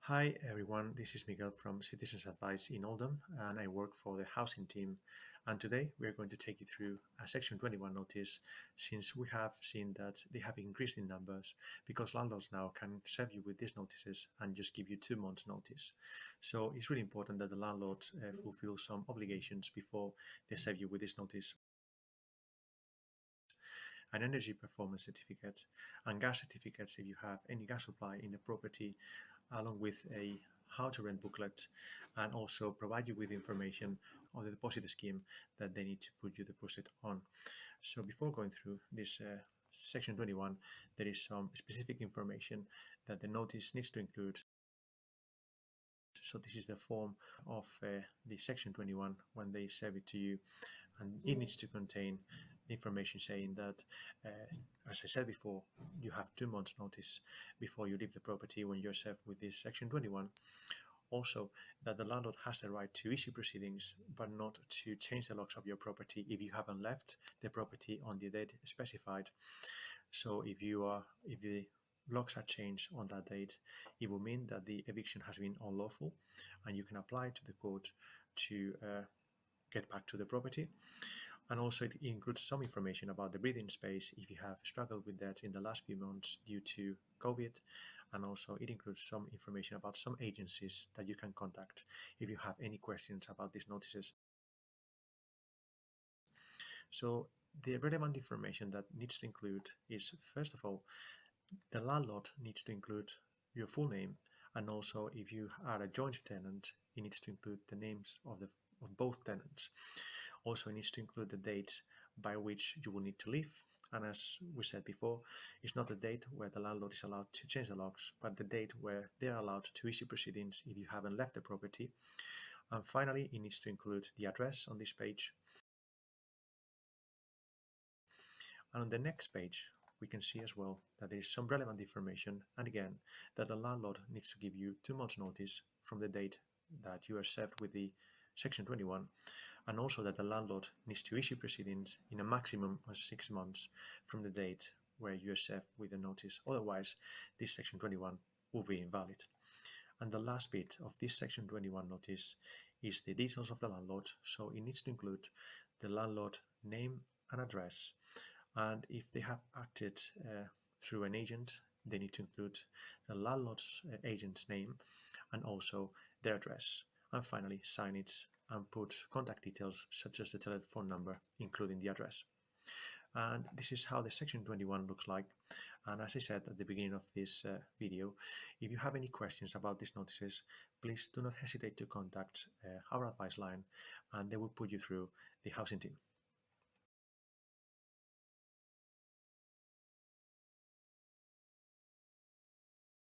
Hi everyone, this is Miguel from Citizens Advice in Oldham, and I work for the housing team. And today we are going to take you through a Section 21 notice, since we have seen that they have increased in numbers because landlords now can serve you with these notices and just give you 2 months notice. So it's really important that the landlord fulfill some obligations before they serve you with this notice. An energy performance certificate and gas certificates if you have any gas supply in the property, along with a how to rent booklet, and also provide you with information on the deposit scheme that they need to put your deposit on. So before going through this section 21, there is some specific information that the notice needs to include. So this is the form of the section 21 when they serve it to you, and it needs to contain information saying that, as I said before, you have 2 months notice before you leave the property when you're served with this section 21. Also, that the landlord has the right to issue proceedings, but not to change the locks of your property if you haven't left the property on the date specified. So if the locks are changed on that date, it will mean that the eviction has been unlawful, and you can apply to the court to get back to the property. And also it includes some information about the breathing space if you have struggled with that in the last few months due to COVID. And also it includes some information about some agencies that you can contact if you have any questions about these notices. So the relevant information that needs to include is, first of all, the landlord needs to include your full name, and also if you are a joint tenant, it needs to include the names of both tenants. Also, it needs to include the date by which you will need to leave. And as we said before, it's not the date where the landlord is allowed to change the locks, but the date where they're allowed to issue proceedings if you haven't left the property. And finally, it needs to include the address on this page. And on the next page, we can see as well that there is some relevant information, and again, that the landlord needs to give you 2 months notice from the date that you are served with the Section 21, and also that the landlord needs to issue proceedings in a maximum of 6 months from the date where you are served with the notice. Otherwise, this Section 21 will be invalid. And the last bit of this Section 21 notice is the details of the landlord. So it needs to include the landlord name and address. And if they have acted through an agent, they need to include the landlord's agent's name and also their address. And finally, sign it and put contact details such as the telephone number, including the address. And this is how the Section 21 looks like. And as I said at the beginning of this video, if you have any questions about these notices, please do not hesitate to contact our advice line, and they will put you through the housing team.